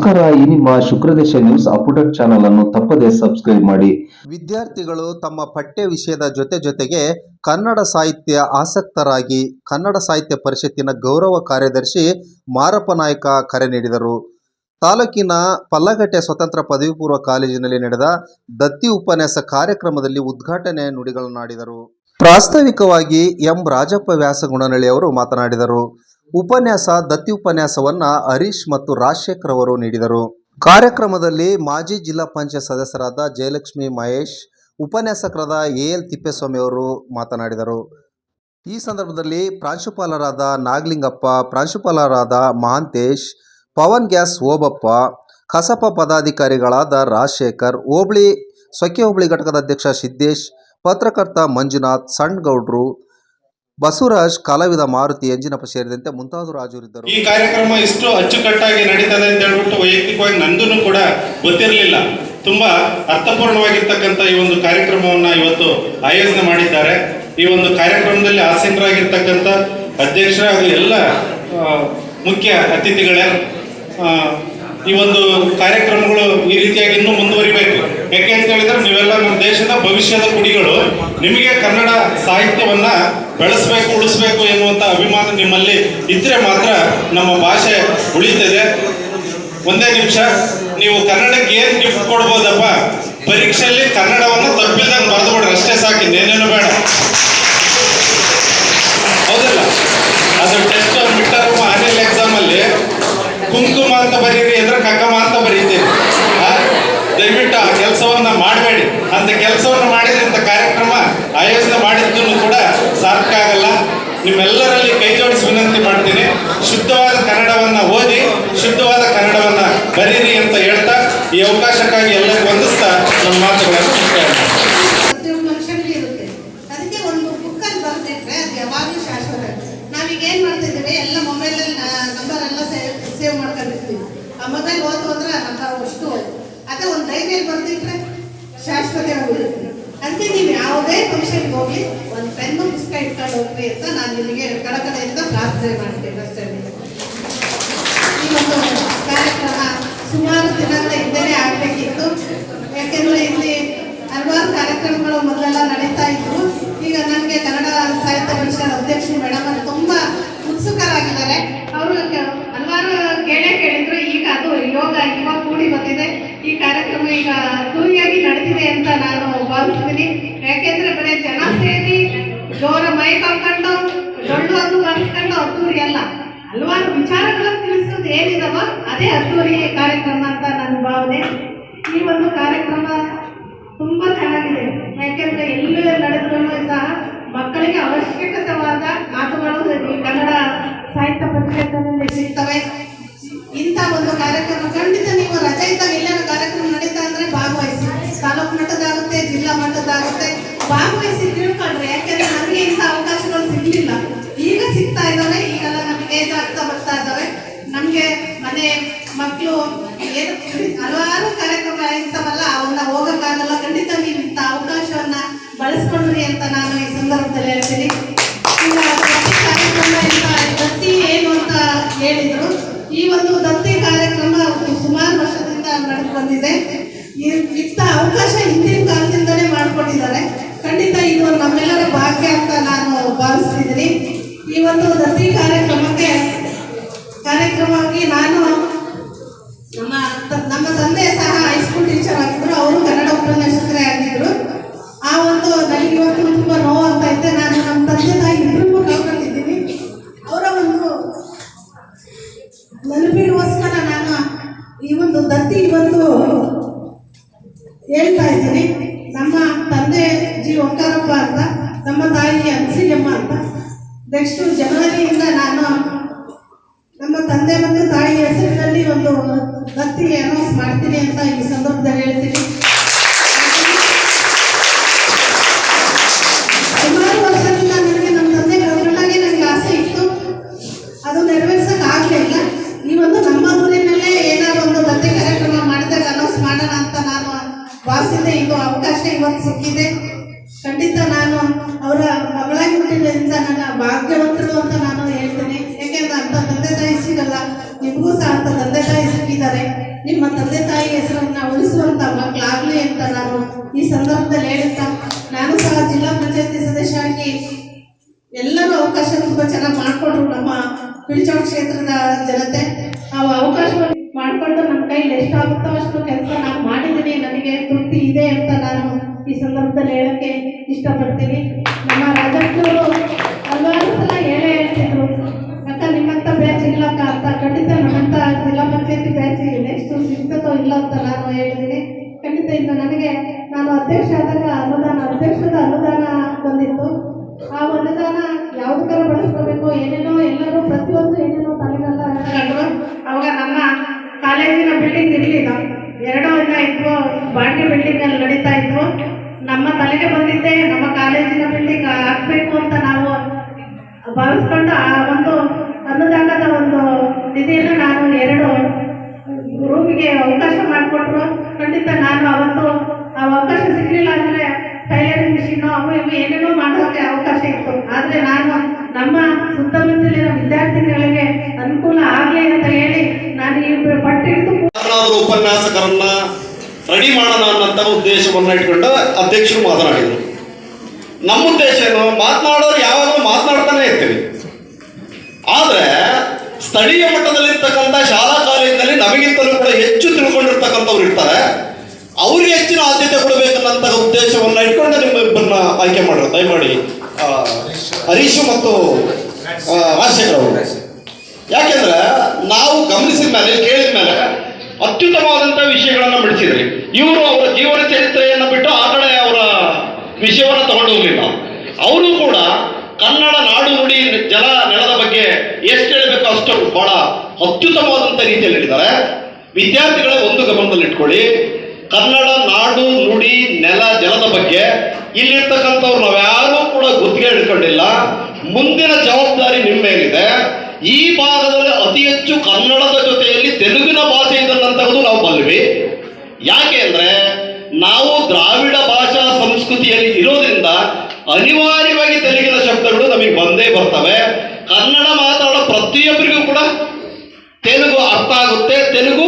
ನಮಸ್ಕಾರ. ಈ ನಿಮ್ಮ ಶುಕ್ರದೇಶ ನ್ಯೂಸ್ ಅಪ್ಡೇಟ್ ಚಾನಲ್ ಅನ್ನು ತಪ್ಪದೇ ಸಬ್ಸ್ಕ್ರೈಬ್ ಮಾಡಿ. ವಿದ್ಯಾರ್ಥಿಗಳು ತಮ್ಮ ಪಠ್ಯ ವಿಷಯದ ಜೊತೆಗೆ ಕನ್ನಡ ಸಾಹಿತ್ಯ ಆಸಕ್ತರಾಗಿ ಕನ್ನಡ ಸಾಹಿತ್ಯ ಪರಿಷತ್ತಿನ ಗೌರವ ಕಾರ್ಯದರ್ಶಿ ಮಾರಪ್ಪ ನಾಯ್ಕ ಕರೆ ನೀಡಿದರು. ತಾಲೂಕಿನ ಪಲ್ಲಗಟ್ಟೆ ಸ್ವತಂತ್ರ ಪದವಿ ಪೂರ್ವ ಕಾಲೇಜಿನಲ್ಲಿ ನಡೆದ ದತ್ತಿ ಉಪನ್ಯಾಸ ಕಾರ್ಯಕ್ರಮದಲ್ಲಿ ಉದ್ಘಾಟನೆ ನುಡಿಗಳನ್ನಾಡಿದರು. ಪ್ರಾಸ್ತಾವಿಕವಾಗಿ ಎಂ ರಾಜಪ್ಪ ವ್ಯಾಸಗುಣನಹಳ್ಳಿ ಅವರು ಮಾತನಾಡಿದರು. ಉಪನ್ಯಾಸ ದತ್ತಿ ಉಪನ್ಯಾಸವನ್ನ ಹರೀಶ್ ಮತ್ತು ರಾಜಶೇಖರ್ ಅವರು ನೀಡಿದರು. ಕಾರ್ಯಕ್ರಮದಲ್ಲಿ ಮಾಜಿ ಜಿಲ್ಲಾ ಪಂಚಾಯತ್ ಸದಸ್ಯರಾದ ಜಯಲಕ್ಷ್ಮಿ ಮಹೇಶ್, ಉಪನ್ಯಾಸಕರಾದ ಎಎಲ್ ತಿಪ್ಪೇಸ್ವಾಮಿ ಅವರು ಮಾತನಾಡಿದರು. ಈ ಸಂದರ್ಭದಲ್ಲಿ ಪ್ರಾಂಶುಪಾಲರಾದ ನಾಗಲಿಂಗಪ್ಪ, ಪ್ರಾಂಶುಪಾಲರಾದ ಮಹಾಂತೇಶ್, ಪವನ್ ಗ್ಯಾಸ್ ಓಬಪ್ಪ, ಕಸಾಪ ಪದಾಧಿಕಾರಿಗಳಾದ ರಾಜಶೇಖರ್, ಹೋಬಳಿ ಸ್ವಕ್ಕೆ ಹೋಬಳಿ ಘಟಕದ ಅಧ್ಯಕ್ಷ ಸಿದ್ದೇಶ್, ಪತ್ರಕರ್ತ ಮಂಜುನಾಥ್, ಸಣ್ಣಗೌಡ್ರು, ಬಸವರಾಜ್, ಕಲಾವಿದ ಮಾರುತಿ, ಎಂಜಿನಪ್ಪ ಸೇರಿದಂತೆ ಮುಂತಾದವರು ಹಾಜರಿದ್ದರು. ಈ ಕಾರ್ಯಕ್ರಮ ಇಷ್ಟು ಅಚ್ಚುಕಟ್ಟಾಗಿ ನಡೀತದೆ ಅಂತ ಹೇಳ್ಬಿಟ್ಟು ವೈಯಕ್ತಿಕವಾಗಿ ನಂದೂ ಕೂಡ ಗೊತ್ತಿರಲಿಲ್ಲ. ತುಂಬಾ ಅರ್ಥಪೂರ್ಣವಾಗಿರ್ತಕ್ಕಂಥ ಈ ಒಂದು ಕಾರ್ಯಕ್ರಮವನ್ನ ಇವತ್ತು ಆಯೋಜನೆ ಮಾಡಿದ್ದಾರೆ. ಈ ಒಂದು ಕಾರ್ಯಕ್ರಮದಲ್ಲಿ ಆಸೀನರಾಗಿರ್ತಕ್ಕಂಥ ಅಧ್ಯಕ್ಷರ ಹಾಗೂ ಎಲ್ಲ ಮುಖ್ಯ ಅತಿಥಿಗಳೇ, ಈ ಒಂದು ಕಾರ್ಯಕ್ರಮಗಳು ಈ ರೀತಿಯಾಗಿ ಇನ್ನೂ ಮುಂದುವರಿಬೇಕು. ಯಾಕೆ ಅಂತ ಹೇಳಿದ್ರೆ ನೀವೆಲ್ಲ ನಮ್ಮ ದೇಶದ ಭವಿಷ್ಯದ ಕುಡಿಗಳು. ನಿಮಗೆ ಕನ್ನಡ ಸಾಹಿತ್ಯವನ್ನ ಬೆಳೆಸಬೇಕು, ಉಳಿಸ್ಬೇಕು ಎನ್ನುವಂತ ಅಭಿಮಾನ ನಿಮ್ಮಲ್ಲಿ ಇದ್ರೆ ಮಾತ್ರ ನಮ್ಮ ಭಾಷೆ ಉಳಿತದೆ. ಒಂದೇ ನಿಮಿಷ, ನೀವು ಕನ್ನಡಕ್ಕೆ ಏನ್ ಗಿಫ್ಟ್ ಕೊಡ್ಬೋದಪ್ಪ, ಪರೀಕ್ಷೆಯಲ್ಲಿ ಕನ್ನಡವನ್ನು ತಪ್ಪಿಲ್ದಂಗೆ ಬರೆದು ಬಿಡ್ರಿ, ಅಷ್ಟೇ ಸಾಕು, ಇನ್ನೇನೇನು ಬೇಡ. ಹೌದಲ್ಲ? ಅದು test mid term annual exam ಅಲ್ಲಿ ಕುಂಕುಮ ಅಂತ ಬರೀರಿ ಅಂದ್ರೆ ಕಕ್ಕಮ ಅಂತ ಬರೀತೀರಿ. ದಯವಿಟ್ಟು ಆ ಕೆಲಸವನ್ನ ಮಾಡಬೇಡಿ. ಅಂತ ಕೆಲಸವನ್ನು ಮಾಡಿದ್ರೆ ಇಂಥ ಕಾರ್ಯಕ್ರಮ ಆಯೋಜನೆ ಮಾಡಿದ್ದನ್ನು ಕೂಡ ಸಾರ್ಥಕ ಆಗಲ್ಲ. ನಿಮ್ಮೆಲ್ಲರಲ್ಲಿ ಕೈ ಜೋಡಿಸಿ ವಿನಂತಿ ಮಾಡ್ತೀನಿ, ಶುದ್ಧವಾದ ಕನ್ನಡವನ್ನ ಓದಿ, ಶುದ್ಧವಾದ ಕನ್ನಡವನ್ನ ಬರೀರಿ ಅಂತ ಹೇಳ್ತಾ ಈ ಅವಕಾಶಕ್ಕಾಗಿ ಎಲ್ಲರಿಗೂ ವಂದಿಸ್ತಾ ನಮ್ಮ ಮಾತುಗಳನ್ನು ಮುಕ್ತಾಯ ಇರುತ್ತೆ. ಅದಕ್ಕೆ ಒಂದು ಬುಕ್ ಅಲ್ಲಿ ಬರ್ತಿಟ್ರೆ ಅದು ಯಾವಾಗಲೂ ಶಾಶ್ವತ. ನಾವೀಗ ಏನ್ ಮಾಡ್ತಿದ್ದೀವಿ, ಎಲ್ಲ ಮೊಬೈಲಲ್ಲಿ ನಂಬರ್ ಎಲ್ಲ ಸೇವ್ ಮಾಡ್ಕೊಂಡಿರ್ತೀವಿ. ಆ ಮೊಬೈಲ್ ಓದು ಅಂದ್ರೆ ನಂಬರ್ ಅಷ್ಟು ಅದೇ ಒಂದು ಡೈರಿಯಲ್ಲಿ ಬರ್ತಿಟ್ರೆ ಶಾಶ್ವತವಾಗಿರುತ್ತೆ. ಅದಕ್ಕೆ ನೀವು ಯಾವುದೇ ಫಂಕ್ಷನ್ಗೆ ಹೋಗಿ ಒಂದು ಪೆನ್ನು ಪುಸ್ತಕ ಇಟ್ಕೊಂಡು ಹೋಗ್ರಿ ಅಂತ ನಾನು ನಿಮಗೆ ಕಳಕಳಿಯಿಂದ ಪ್ರಾರ್ಥನೆ ಮಾಡ್ತೇನೆ ಅಷ್ಟೇ. ಈ ಒಂದು ಕಾರ್ಯಕ್ರಮ ಸುಮಾರು ದಿನಗಳ ಹಿಂದೆನೇ ಆಗಬೇಕಿತ್ತು. ಯಾಕೆಂದ್ರೆ ಇಲ್ಲಿ ಹಲವಾರು ಕಾರ್ಯಕ್ರಮಗಳು ಮೊದಲೆಲ್ಲ ನಡೀತಾ ಇತ್ತು. ಈಗ ನನಗೆ ಕನ್ನಡ ಸಾಹಿತ್ಯ ಪರಿಷತ್ ಅಧ್ಯಕ್ಷರು ಮೇಡಮ್ ಅವರು ತುಂಬಾ ಉತ್ಸುಕರಾಗಿದ್ದಾರೆ. ಅವರು ಹಲವಾರು ಕೇಳಿದ್ರು. ಈಗ ಅದು ಇವಾಗ ಕೂಡಿ ಬಂದಿದೆ. ಈ ಕಾರ್ಯಕ್ರಮ ಈಗ ಅದ್ದೂರಿಯಾಗಿ ನಡೆದಿದೆ ಅಂತ ನಾನು ಭಾವಿಸ್ತೀನಿ. ಯಾಕೆಂದ್ರೆ ಬರೀ ಜನ ಸೇರಿ ಜೋರ ಮೈಕ್ ಹಾಕೊಂಡು ಡೊಳ್ಳು ಅದು ಬರ್ಸ್ಕೊಂಡು ಅದ್ದೂರಿ ಅಲ್ಲ, ಹಲವಾರು ವಿಚಾರಗಳನ್ನು ತಿಳಿಸೋದು ಏನಿದಾವ ಅದೇ ಅದ್ದೂರಿ ಕಾರ್ಯಕ್ರಮ ಅಂತ ನನ್ನ ಭಾವನೆ. ಈ ಒಂದು ಕಾರ್ಯಕ್ರಮ ತುಂಬಾ ಚೆನ್ನಾಗಿದೆ. ಯಾಕೆಂದ್ರೆ ಎಲ್ಲೇ ನಡೆದ್ರೂ ಸಹ ಮಕ್ಕಳಿಗೆ ಅವಶ್ಯಕತೆವಾದ ಮಾತುಗಳು ಈ ಕನ್ನಡ ಸಾಹಿತ್ಯ ಪರಿಷತ್ತಿನಲ್ಲಿ ಸಿಗ್ತವೆ. ಇಂಥ ಒಂದು ಕಾರ್ಯಕ್ರಮ ಖಂಡಿತ ನೀವು ರಜೆ ಇದ್ದಾಗ ಎಲ್ಲರ ಕಾರ್ಯಕ್ರಮ ನಡೀತಾ ಅಂದ್ರೆ ಭಾಗವಹಿಸಿ. ತಾಲೂಕು ಮಟ್ಟದಾಗುತ್ತೆ, ಜಿಲ್ಲಾ ಮಟ್ಟದಾಗುತ್ತೆ, ಭಾಗವಹಿಸಿ ತಿಳ್ಕೊಂಡ್ರೆ. ಯಾಕೆಂದ್ರೆ ನಮಗೆ ಇಂಥ ಅವಕಾಶಗಳು ಸಿಗ್ಲಿಲ್ಲ, ಈಗ ಸಿಗ್ತಾ ಇದ್ದಾವೆ. ಈಗೆಲ್ಲ ನಮಗೆ ಏಜ್ ಆಗ್ತಾ ಬರ್ತಾ ಇದ್ದಾವೆ. ನಮ್ಗೆ ಮನೆ ಮಕ್ಕಳು ಏನು ಹಲವಾರು ಕಾರ್ಯಕ್ರಮ ಇರ್ತಾವಲ್ಲ, ಅವನ್ನ ಹೋಗಕ್ಕಾಗಲ್ಲ. ಖಂಡಿತ ನೀವು ಇಂಥ ಅವಕಾಶವನ್ನ ಬಳಸ್ಕೊಂಡ್ರಿ ಅಂತ ನಾನು ಈ ಸಂದರ್ಭದಲ್ಲಿ ಹೇಳ್ತೀನಿ. ಈಗ ಕಾರ್ಯಕ್ರಮ ದತ್ತಿ ಏನು ಅಂತ ಹೇಳಿದ್ರು. ಈ ಒಂದು ದತ್ತಿ ಕಾರ್ಯಕ್ರಮ ಸುಮಾರು ವರ್ಷದಿಂದ ನಡೆದು ಬಂದಿದೆ. ಇಂಥ ಅವಕಾಶ ಹಿಂದಿನ ಕಾಲದಿಂದಲೇ ಮಾಡಿಕೊಂಡಿದ್ದಾರೆ. ಖಂಡಿತ ಇದು ನಮ್ಮೆಲ್ಲರ ಭಾಗ್ಯ ಅಂತ ನಾನು ಭಾವಿಸ್ತಿದ್ದೀನಿ. ಈ ಒಂದು ದತ್ತಿ ಕಾರ್ಯಕ್ರಮವಾಗಿ ನಾನು ನಮ್ಮ ತಂದೆ ಸಹ ಹೈಸ್ಕೂಲ್ ಟೀಚರ್ ಆಗಿದ್ರು. ಅವರು ಕನ್ನಡ ಉಪನ್ಯಾಸಕರೇ ಆಗಿದ್ರು. ಆ ಒಂದು ನನಗೆ ಇವತ್ತು ತುಂಬ ನೋವು ಅಂತ ಇದ್ದೆ. ನಾನು ನಮ್ಮ ತಂದೆ ತಾಯಿ ಇಬ್ಬರಿಗೂ ಕಳ್ಕೊಂಡಿದ್ದೀನಿ. ಅವರ ಒಂದು ನೆನಪಿಗೋಸ್ಕರ ನಾನು ಈ ಒಂದು ದತ್ತಿ ಇವತ್ತು ಹೇಳ್ತಾ ಇದ್ದೀನಿ. ನಮ್ಮ ತಂದೆ ಜಿ ಓಂಕಾರಪ್ಪ ಅಂತ, ನಮ್ಮ ತಾಯಿ ಅನ್ಸಿಯಮ್ಮ ಅಂತ. ನೆಕ್ಸ್ಟ್ ಜನವರಿಯಿಂದ ನಾನು ನಮ್ಮ ತಂದೆ ಮತ್ತು ತಾಯಿ ಹೆಸರಿನಲ್ಲಿ ಒಂದು ದತ್ತಿ ಅನೌನ್ಸ್ ಮಾಡ್ತೀನಿ ಅಂತ ಈ ಸಂದರ್ಭದಲ್ಲಿ ಹೇಳ್ತೀನಿ. ಸುಮಾರು ವರ್ಷದಿಂದ ನನಗೆ ನಮ್ಮ ತಂದೆ ಕಳ್ಕೊಂಡಾಗೆ ನನಗೆ ಆಸೆ ಇತ್ತು, ಅದು ನೆರವೇರ್ಸಕ್ ಆಗಲಿಲ್ಲ. ಈ ಒಂದು ನಮ್ಮ ಊರಿನಲ್ಲೇ ಏನಾದ್ರು ಒಂದು ದತ್ತಿ ಕಾರ್ಯಕ್ರಮ ಮಾಡಿದಾಗ ಅನೌನ್ಸ್ ಮಾಡೋಣ ಅಂತ ನಾನು ಭಾವಿಸಿದ್ದೆ. ಇದು ಅವಕಾಶ ಇವತ್ತು ಸಿಕ್ಕಿದೆ. ಖಂಡಿತ ನಾನು ಅವರ ಮಗಳಾಗಿ ಹುಟ್ಟಿದ್ರಿಂದ ನನ್ನ ಭಾಗ್ಯವಂತರು ಅಂತ ನಾನು ಹೇಳ್ತೀನಿ. ಯಾಕೆಂದ್ರೆ ಅಂತ ತಂದೆ ತಾಯಿ ಸಿಗಲ್ಲ, ನಿಮಗೂ ಸಹ ಅಂತ ತಂದೆ ತಾಯಿ ಸಿಕ್ಕಿದ್ದಾರೆ. ಮಾಡಿದ್ದಾರೆ. ನಿಮ್ಮ ತಂದೆ ತಾಯಿ ಹೆಸರನ್ನ ಉಳಿಸುವಂತ ಮಕ್ಕಳಾಗ್ಲಿ ಅಂತ ನಾನು ಈ ಸಂದರ್ಭದಲ್ಲಿ ಹೇಳುತ್ತಾ, ನಾನು ಸಹ ಜಿಲ್ಲಾ ಪಂಚಾಯತಿ ಸದಸ್ಯರಾಗಿ ಎಲ್ಲರೂ ಅವಕಾಶ ತುಂಬಾ ಚೆನ್ನಾಗಿ ಮಾಡಿಕೊಟ್ರು ನಮ್ಮ ಪಿಳ್ಚೋಡ್ ಕ್ಷೇತ್ರದ ಜನತೆ. ಆ ಅವಕಾಶವನ್ನು ಮಾಡಿಕೊಂಡು ನಮ್ಮ ಕೈಲಿ ಎಷ್ಟಾಗುತ್ತೋ ಅಷ್ಟು ಕೆಲಸ ನಾನು ಮಾಡಿದ್ದೀನಿ, ನನಗೆ ತೃಪ್ತಿ ಇದೆ ಅಂತ ನಾನು ಈ ಸಂದರ್ಭದಲ್ಲಿ ಹೇಳಕ್ಕೆ ಇಷ್ಟಪಡ್ತೀನಿ. ನಮ್ಮ ರಾಜಕೀಯರು ಹಲವಾರು ಸಲ ಹೇಳ್ತಿದ್ರು, ಅಕ್ಕ ನಿಮ್ಮಂಥ ಬ್ಯಾಚ್ ಇಲ್ಲಕ್ಕ ಅಂತ. ಖಂಡಿತ ನಮ್ಮಂಥ ಜಿಲ್ಲಾ ಪಂಚಾಯತಿ ಬ್ಯಾಚ್ ನೆಕ್ಸ್ಟ್ ಸಿಗ್ತದೋ ಇಲ್ಲ ಅಂತ ನಾನು ಹೇಳಿದ್ದೀನಿ. ಖಂಡಿತ ಇನ್ನು ನನಗೆ ನಾನು ಅಧ್ಯಕ್ಷ ಆದಾಗ ಅಧ್ಯಕ್ಷದ ಅನುದಾನ ಬಂದಿತ್ತು. ಆ ಅನುದಾನ ಯಾವುದಕ್ಕಾರ ಬಳಸ್ಕೋಬೇಕು ಏನೇನೋ ಎಲ್ಲರೂ ಪ್ರತಿಯೊಂದು ಏನೇನೋ ತಲೆಗೆಲ್ಲ ಕಂಡ್ರು. ಅವಾಗ ನಮ್ಮ ಕಾಲೇಜಿನ ಬಿಲ್ಡಿಂಗ್ ಇರಲಿಲ್ಲ, 2 ದಿನ ಇದ್ವು, ಬಾಡಿಗೆ ಬಿಲ್ಡಿಂಗ್ ಅಲ್ಲಿ ನಡೀತಾ ಇದ್ವು. ನಮ್ಮ ತಲೆಗೆ ಬಂದಿದ್ದೆ ನಮ್ಮ ಕಾಲೇಜಿನ ಬಿಲ್ಡಿಂಗ್ ಹಾಕ್ಬೇಕು ಅಂತ ನಾವು ಭಾವಿಸ್ಕೊಂಡು ಆ ಒಂದು ಅನುದಾನದ ಒಂದು ನಿಧಿಯನ್ನು ನಾನು 2 ರೂಮಿಗೆ ಅವಕಾಶ ಮಾಡಿಕೊಟ್ರು. ಖಂಡಿತ ನಾನು ಅವತ್ತು ಆ ಅವಕಾಶ ಸಿಗಲಿಲ್ಲ ಅಂದರೆ ಟೈಲರಿಂಗ್ ಮಿಷಿನ್ನು ಅವು ಇವು ಏನೇನೋ ಮಾಡೋಕ್ಕೆ ಅವಕಾಶ ಇತ್ತು. ಆದರೆ ನಾನು ನಮ್ಮ ಸುತ್ತಮುತ್ತಲಿನ ವಿದ್ಯಾರ್ಥಿಗಳಿಗೆ ಅನುಕೂಲ ಆಗಲಿ ಅಂತ ಹೇಳಿ ನಾನು ಈ ಪಟ್ಟಿಟ್ಟು ಉಪನ್ಯಾಸಕರನ್ನ ರೆಡಿ ಮಾಡೋಣ ಅನ್ನಂತ ಉದ್ದೇಶವನ್ನ ಇಟ್ಕೊಂಡು ಅಧ್ಯಕ್ಷರು ಮಾತನಾಡಿದರು. ನಮ್ಮ ಉದ್ದೇಶ ಏನು, ಮಾತನಾಡೋರು ಯಾವಾಗಲೂ ಮಾತನಾಡ್ತಾನೆ ಇರ್ತೀವಿ. ಆದರೆ ಸ್ಥಳೀಯ ಮಟ್ಟದಲ್ಲಿರ್ತಕ್ಕಂಥ ಶಾಲಾ ಕಾಲೇಜಿನಲ್ಲಿ ನಮಗಿಂತಲೂ ಕೂಡ ಹೆಚ್ಚು ತಿಳ್ಕೊಂಡಿರ್ತಕ್ಕಂಥವ್ರು ಇರ್ತಾರೆ. ಅವ್ರಿಗೆ ಹೆಚ್ಚಿನ ಆದ್ಯತೆ ಕೊಡಬೇಕನ್ನಂತಹ ಉದ್ದೇಶವನ್ನ ಇಟ್ಕೊಂಡು ನಿಮ್ಮಿಬ್ಬರನ್ನ ಆಯ್ಕೆ ಮಾಡಿದ್ರು. ದಯಮಾಡಿ ಹರೀಶ್ ಮತ್ತು ರಾಜಶೇಖರ್ ಅವರು. ಯಾಕೆಂದ್ರೆ ನಾವು ಗಮನಿಸಿದ ಮೇಲೆ ಕೇಳಿದ ಮೇಲೆ ಅತ್ಯುತ್ತಮವಾದಂಥ ವಿಷಯಗಳನ್ನು ಬಿಡಿಸಿದ್ರಿ. ಇವರು ಅವರ ಜೀವನ ಚರಿತ್ರೆಯನ್ನು ಬಿಟ್ಟು ಆ ಕಡೆ ಅವರ ವಿಷಯವನ್ನು ತಗೊಂಡು ಹೋಗಲಿಲ್ಲ. ಅವರು ಕೂಡ ಕನ್ನಡ ನಾಡು ನುಡಿ ಜಲ ನೆಲದ ಬಗ್ಗೆ ಎಷ್ಟು ಹೇಳಬೇಕು ಅಷ್ಟು ಬಹಳ ಅತ್ಯುತ್ತಮವಾದಂಥ ರೀತಿಯಲ್ಲಿ ಹೇಳಿದ್ದಾರೆ. ವಿದ್ಯಾರ್ಥಿಗಳ ಒಂದು ಗಮನದಲ್ಲಿಟ್ಕೊಳ್ಳಿ, ಕನ್ನಡ ನಾಡು ನುಡಿ ನೆಲ ಜಲದ ಬಗ್ಗೆ ಇಲ್ಲಿರ್ತಕ್ಕಂಥವ್ರು ನಾವ್ಯಾರೂ ಕೂಡ ಗುತ್ತಿಗೆ ಹಿಡ್ಕೊಂಡಿಲ್ಲ. ಮುಂದಿನ ಜವಾಬ್ದಾರಿ ನಿಮ್ಮ ಮೇಲಿದೆ. ಈ ಭಾಗದಲ್ಲಿ ಅತಿ ಹೆಚ್ಚು ಕನ್ನಡದ ಜೊತೆಯಲ್ಲಿ ತೆಲುಗಿನ ಭಾಷೆ ಇದನ್ನಂತಹದ್ದು ನಾವು ಬಲ್ವಿ. ಯಾಕೆ ಅಂದ್ರೆ ನಾವು ದ್ರಾವಿಡ ಭಾಷಾ ಸಂಸ್ಕೃತಿಯಲ್ಲಿ ಇರೋದ್ರಿಂದ ಅನಿವಾರ್ಯವಾಗಿ ತೆಲುಗಿನ ಶಬ್ದಗಳು ನಮಗೆ ಬಂದೇ ಬರ್ತವೆ. ಕನ್ನಡ ಮಾತಾಡೋ ಪ್ರತಿಯೊಬ್ಬರಿಗೂ ಕೂಡ ತೆಲುಗು ಅರ್ಥ ಆಗುತ್ತೆ, ತೆಲುಗು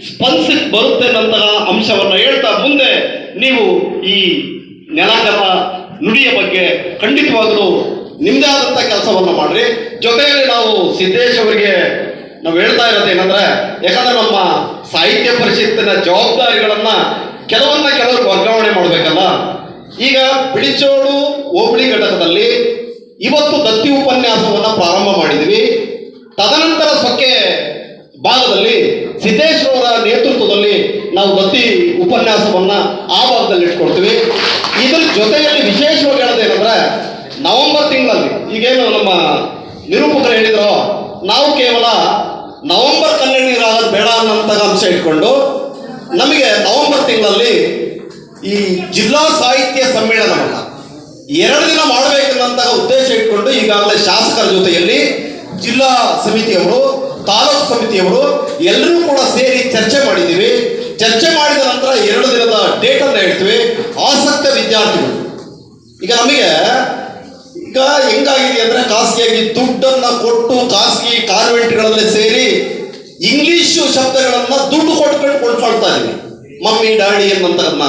ಸ್ಪಂದಿಸಿ ಬರುತ್ತೆ ಅನ್ನಂತಹ ಅಂಶವನ್ನು ಹೇಳ್ತಾ ಮುಂದೆ ನೀವು ಈ ನೆಲಜಲ ನುಡಿಯ ಬಗ್ಗೆ ಖಂಡಿತವಾಗಲೂ ನಿಮ್ಮದೇ ಆದಂಥ ಕೆಲಸವನ್ನು ಮಾಡ್ರಿ. ಜೊತೆಯಲ್ಲಿ ನಾವು ಸಿದ್ದೇಶ್ ಅವರಿಗೆ ನಾವು ಹೇಳ್ತಾ ಇರೋದೇನೆಂದ್ರೆ, ಯಾಕಂದ್ರೆ ನಮ್ಮ ಸಾಹಿತ್ಯ ಪರಿಷತ್ತಿನ ಜವಾಬ್ದಾರಿಗಳನ್ನ ಕೆಲವರು ವರ್ಗಾವಣೆ ಮಾಡಬೇಕಲ್ಲ. ಈಗ ಬಿಳಿಚೋಡು ಹೋಬಳಿ ಘಟಕದಲ್ಲಿ ಇವತ್ತು ದತ್ತಿ ಉಪನ್ಯಾಸವನ್ನ ಪ್ರಾರಂಭ ಮಾಡಿದ್ವಿ. ತದನಂತರ ಸೊಕ್ಕೆ ಭಾಗದಲ್ಲಿ ಸಿದ್ದೇಶ್ ಅವರ ನೇತೃತ್ವದಲ್ಲಿ ನಾವು ದತ್ತಿ ಉಪನ್ಯಾಸವನ್ನ ಆ ಭಾಗದಲ್ಲಿ ಇಟ್ಕೊಡ್ತೀವಿ. ಇದರ ಜೊತೆಯಲ್ಲಿ ವಿಶೇಷವಾಗಿ ಹೇಳೋದೇನೆಂದ್ರೆ, ನವೆಂಬರ್ ತಿಂಗಳಲ್ಲಿ ಈಗೇನು ನಮ್ಮ ನಿರೂಪಕರು ಹೇಳಿದ್ರು, ನಾವು ಕೇವಲ ನವೆಂಬರ್ ಕನ್ನಡ ನೀರಾಗೋದು ಬೇಡ ಅನ್ನೋಂಥ ಅಂಶ ಇಟ್ಕೊಂಡು ನಮಗೆ ನವೆಂಬರ್ ತಿಂಗಳಲ್ಲಿ ಈ ಜಿಲ್ಲಾ ಸಾಹಿತ್ಯ ಸಮ್ಮೇಳನವನ್ನು 2 ದಿನ ಮಾಡಬೇಕನ್ನಂತಹ ಉದ್ದೇಶ ಇಟ್ಕೊಂಡು ಈಗಾಗಲೇ ಶಾಸಕರ ಜೊತೆಯಲ್ಲಿ ಜಿಲ್ಲಾ ಸಮಿತಿಯವರು, ತಾಲೂಕು ಸಮಿತಿಯವರು ಎಲ್ಲರೂ ಕೂಡ ಸೇರಿ ಚರ್ಚೆ ಮಾಡಿದ್ದೀವಿ. ಚರ್ಚೆ ಮಾಡಿದ ನಂತರ 2 ದಿನದ ಡೇಟ್ ಅನ್ನು ಹೇಳ್ತೀವಿ. ಆಸಕ್ತ ವಿದ್ಯಾರ್ಥಿಗಳು ಈಗ ನಮಗೆ ಹೆಂಗಾಗಿದೆ ಅಂದ್ರೆ, ಖಾಸಗಿಯಾಗಿ ದುಡ್ಡನ್ನ ಕೊಟ್ಟು ಖಾಸಗಿ ಕಾನ್ವೆಂಟ್ಗಳಲ್ಲಿ ಸೇರಿ ಇಂಗ್ಲಿಷ್ ಶಬ್ದಗಳನ್ನ ದುಡ್ಡು ಕೊಟ್ಕೊಂಡು ಕೊಂಡ್ಕೊಳ್ತಾ ಇದೀವಿ. Mummy daddy ಅನ್ನಂತದನ್ನ